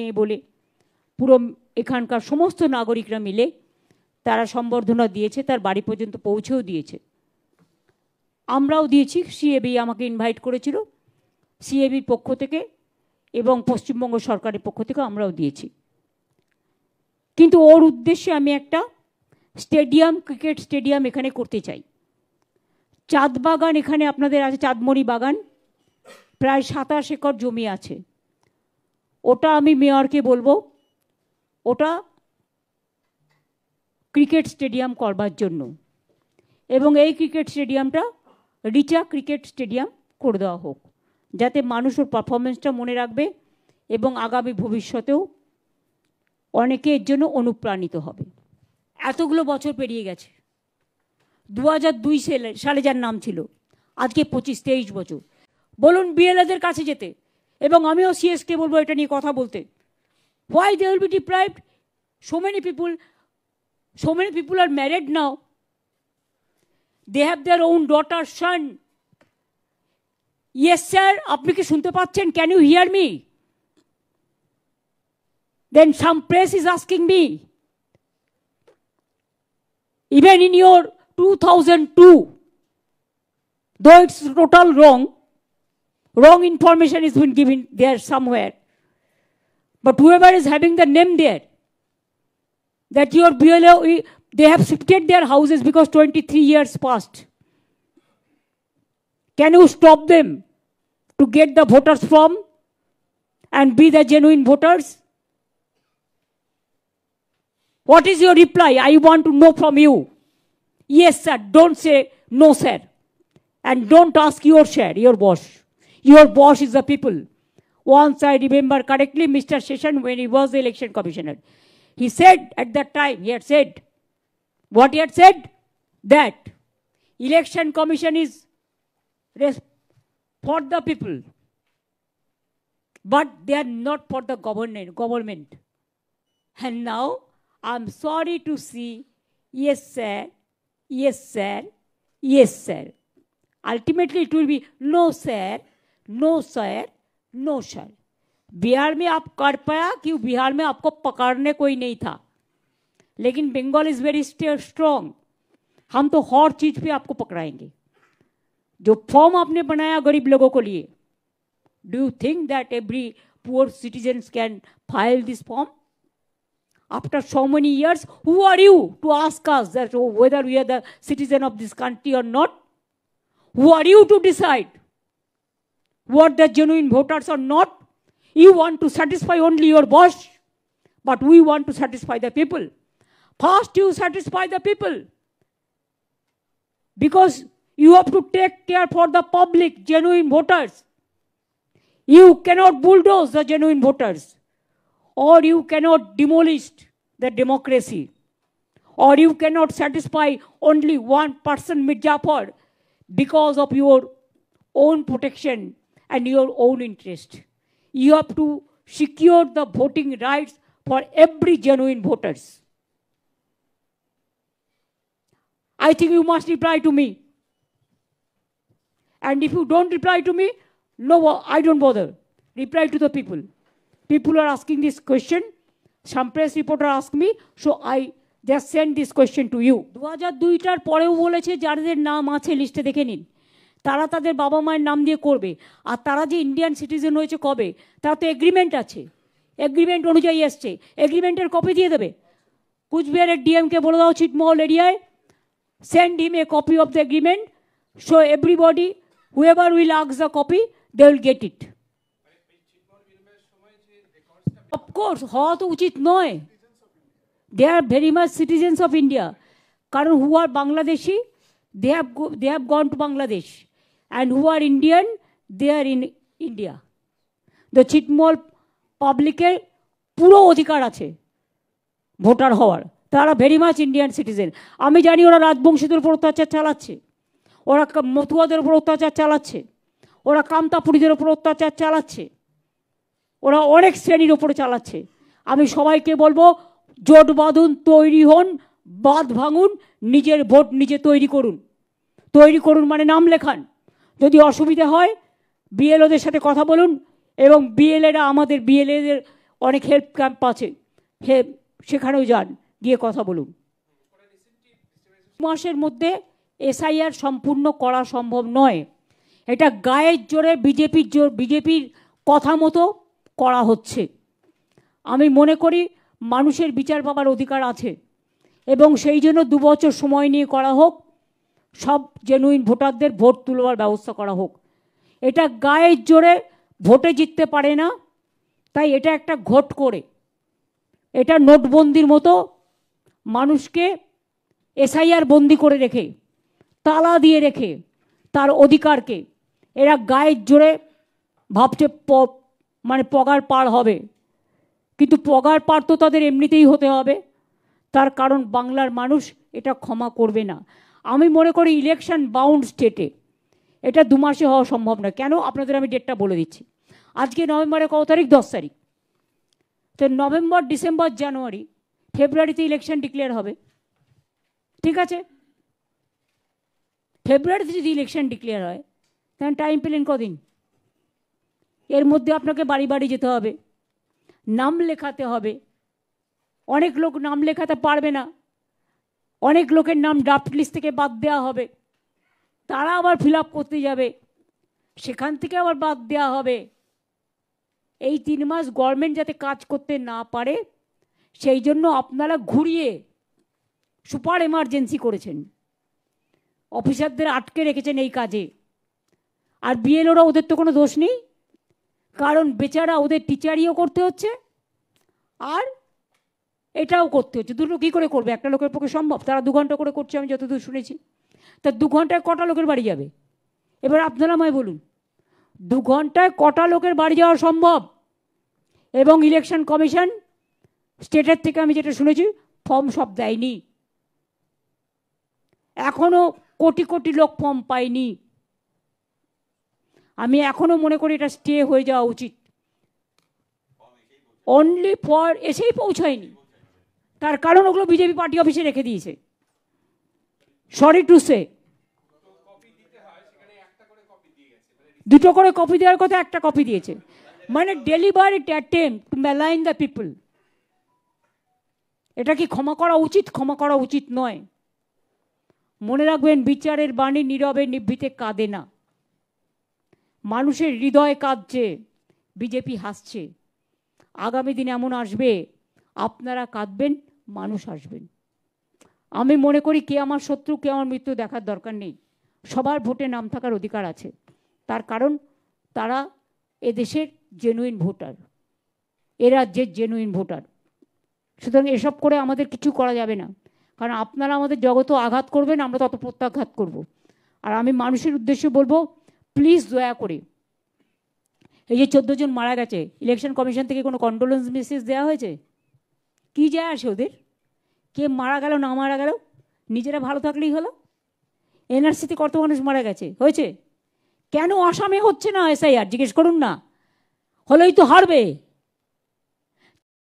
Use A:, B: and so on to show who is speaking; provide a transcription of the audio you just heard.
A: মেয়ে বলে পুরো এখানকার সমস্ত নাগরিকরা মিলে তারা সম্বর্ধনা দিয়েছে, তার বাড়ি পর্যন্ত পৌঁছেও দিয়েছে। আমরাও দিয়েছি, সিএবি আমাকে ইনভাইট করেছিল, সিএবির পক্ষ থেকে এবং পশ্চিমবঙ্গ সরকারের পক্ষ থেকে আমরাও দিয়েছি। কিন্তু ওর উদ্দেশ্যে আমি একটা স্টেডিয়াম, ক্রিকেট স্টেডিয়াম এখানে করতে চাই। চাঁদ বাগান এখানে আপনাদের আছে, চাঁদমণি বাগান, প্রায় 27 একর জমি আছে। ওটা আমি মেয়রকে বলবো ওটা ক্রিকেট স্টেডিয়াম করবার জন্য, এবং এই ক্রিকেট স্টেডিয়ামটা রিচা ক্রিকেট স্টেডিয়াম করে দেওয়া হোক, যাতে মানুষের পারফরমেন্সটা মনে রাখবে এবং আগামী ভবিষ্যতেও অনেকে এর জন্য অনুপ্রাণিত হবে। এতগুলো বছর পেরিয়ে গেছে, 2002 সালে যার নাম ছিল, আজকে 25-23 বছর। বলুন বিএলএদের কাছে যেতে, এবং আমিও সিএসকে বলবো এটা নিয়ে কথা বলতে। Why they will be deprived? So many people are married now. They have their own daughter, son. Yes sir, আপনি কি শুনতে পাচ্ছেন? Can you hear me? Then some press is asking me, even in your 2002, though it's total wrong information is been given there somewhere, but whoever is having the name there, that your BLO, they have shifted their houses because 23 years passed. Can you stop them to get the voters from and be the genuine voters? What is your reply? I want to know from you. Yes sir, don't say no sir. And don't ask your share, your boss. Your boss is the people. Once I remember correctly, Mr. Session, when he was the election commissioner, he said at that time, he had said, what he had said? That election commission is for the people, but they are not for the government. And now, I'm sorry to see, yes sir, yes sir, yes sir. Ultimately it will be no sir, no sir, no sir. Bihar में आप कर पाया कि बिहार में आपको पकड़ने कोई नहीं था, लेकिन बंगाल इज वेरी स्ट्रॉन्ग। हम तो हर चीज पे आपको पकड़ाएंगे। जो फॉर्म आपने बनाया गरीब लोगों को लिए, do you think that every poor citizens can file this form? After so many years, who are you to ask us that whether we are the citizen of this country or not? Who are you to decide what the genuine voters or not? You want to satisfy only your boss, but we want to satisfy the people. First you satisfy the people, because you have to take care for the public, genuine voters. You cannot bulldoze the genuine voters, or you cannot demolish the democracy, or you cannot satisfy only one person, Mirzapur, because of your own protection and your own interest. You have to secure the voting rights for every genuine voters. I think you must reply to me. And if you don't reply to me, no, I don't bother. Reply to the people. People are asking this question. Some press reporter asked me, so I just send this question to you. 2002টার পরেও বলেছে যাদের নাম আছে লিস্টে দেখে নিন, তারা তাদের বাবা মায়ের নাম দিয়ে করবে। আর তারা যে ইন্ডিয়ান সিটিজেন হয়েছে কবে, তার তো এগ্রিমেন্ট আছে, এগ্রিমেন্ট অনুযায়ী এসছে, এগ্রিমেন্টের কপি দিয়ে দেবে। কুচবিহারের ডিএমকে বলে দাও ছিটমহল এরিয়ায়, send him a copy of the agreement, so everybody, whoever will ask the copy, they will get it. Of course, হওয়া তো উচিত নয়। They are very much citizens of India. কারণ who are Bangladeshi, they have gone to Bangladesh, and who are Indian, they are in India. The ছিটমহল পাবলিকের পুরো অধিকার আছে ভোটার হওয়ার, তারা ভেরি মাচ ইন্ডিয়ান সিটিজেন। আমি জানি ওরা রাজবংশীদের উপর অত্যাচার চালাচ্ছে, ওরা মতুয়াদের উপর অত্যাচার চালাচ্ছে, ওরা কামতাপুরীদের উপর অত্যাচার চালাচ্ছে, ওরা অনেক শ্রেণীর ওপরে চালাচ্ছে। আমি সবাইকে বলবো, জোট বাঁধুন, তৈরি হন, বাঁধ ভাঙুন, নিজের ভোট নিজে তৈরি করুন। তৈরি করুন মানে নাম লেখান। যদি অসুবিধা হয় বিএলওদের সাথে কথা বলুন, এবং বিএলএরা আমাদের বিএলএদের অনেক হেল্প ক্যাম্প আছে, সেখানেও যান, গিয়ে কথা বলুন। মাসের মধ্যে এসআইআর সম্পূর্ণ করা সম্ভব নয়। এটা গায়ের জোরে বিজেপির কথা মতো করা হচ্ছে। আমি মনে করি মানুষের বিচার পাবার অধিকার আছে এবং সেই জন্য 2 বছর সময় নিয়ে করা হোক, সব জেনুইন ভোটারদের ভোট তুলবার ব্যবস্থা করা হোক। এটা গায়ের জোরে ভোটে জিততে পারে না, তাই এটা একটা ঘোট করে, এটা নোটবন্দির মতো মানুষকে এসআইআর বন্দি করে রেখে, তালা দিয়ে রেখে তার অধিকারকে এরা গায়ের জোরে ভাবছে মানে পগার পার হবে। কিন্তু পগার পার তো তাদের এমনিতেই হতে হবে, তার কারণ বাংলার মানুষ এটা ক্ষমা করবে না। আমি মনে করি ইলেকশন বাউন্ড স্টেটে এটা 2 মাসে হওয়া সম্ভব না। কেন? আপনাদের আমি ডেটটা বলে দিচ্ছি। আজকে নভেম্বরের কত তারিখ? 10 তারিখ। তো নভেম্বর, ডিসেম্বর, জানুয়ারি, ফেব্রুয়ারিতে ইলেকশন ডিক্লেয়ার হবে। ঠিক আছে, ফেব্রুয়ারিতে যদি ইলেকশন ডিক্লেয়ার হয় তখন টাইম পেলেন কদিন? এর মধ্যে আপনাকে বাড়ি বাড়ি যেতে হবে, নাম লেখাতে হবে। অনেক লোক নাম লেখাতে পারবে না, অনেক লোকের নাম ড্রাফট লিস্ট থেকে বাদ দেওয়া হবে, তারা আবার ফিল আপ করতে যাবে, সেখান থেকে আবার বাদ দেওয়া হবে। এই 3 মাস গভর্নমেন্ট যাতে কাজ করতে না পারে সেই জন্য আপনারা ঘুরিয়ে সুপার এমার্জেন্সি করেছেন, অফিসারদের আটকে রেখেছেন এই কাজে। আর বিএলওরা, ওদের তো কোনো দোষ নেই, কারণ বেচারা ওদের টিচারিও করতে হচ্ছে আর এটাও করতে হচ্ছে। দুটো কী করে করবে? একটা লোকের পক্ষে সম্ভব? তারা 2 ঘন্টা করে করছে, আমি যতদূর শুনেছি। তা 2 ঘন্টায় কটা লোকের বাড়ি যাবে? এবার আপনারা আমায় বলুন, 2 ঘন্টায় কটা লোকের বাড়ি যাওয়া সম্ভব? এবং ইলেকশন কমিশন স্টেটের থেকে আমি যেটা শুনেছি ফর্ম সব দেয়নি, এখনো কোটি কোটি লোক ফর্ম পায়নি। আমি এখনো মনে করি এটা স্টে হয়ে যাওয়া উচিত। অনলি ফর এসেই পৌঁছায়নি, তার কারণ ওগুলো বিজেপি পার্টি অফিসে রেখে দিয়েছে। সরি টু সে, 2টো করে কপি দেওয়ার কথা, 1টা কপি দিয়েছে, মানে delivered attempt two malign the people. এটা কি ক্ষমা করা উচিত? ক্ষমা করা উচিত নয়। মনে রাখবেন, বিচারের বাণী নীরবে নিভৃতে কাঁদে না। মানুষের হৃদয় কাঁদছে, বিজেপি হাসছে। আগামী দিন এমন আসবে, আপনারা কাঁদবেন, মানুষ আসবেন। আমি মনে করি কে আমার শত্রু, কে আমার মৃত্যু দেখার দরকার নেই। সবার ভোটে নাম থাকার অধিকার আছে, তার কারণ তারা এদেশের জেনুইন ভোটার, এরা যে জেনুইন ভোটার। সুতরাং এসব করে আমাদের কিছু করা যাবে না, কারণ আপনারা আমাদের জগত আঘাত করবেন, আমরা তত প্রত্যাঘাত করব। আর আমি মানুষের উদ্দেশ্যে বলবো, প্লিজ দয়া করে, এই যে 14 জন মারা গেছে, ইলেকশন কমিশন থেকে কোনো কন্ডোলেন্স মেসেজ দেওয়া হয়েছে? কী যায় আসে ওদের? কে মারা গেল না মারা গেল, নিজেরা ভালো থাকলেই হলো। এনআরসিতে কত মানুষ মারা গেছে, হয়েছে? কেন আসামে হচ্ছে না এসআইআর? জিজ্ঞেস করুন না, হলেই তো হারবে।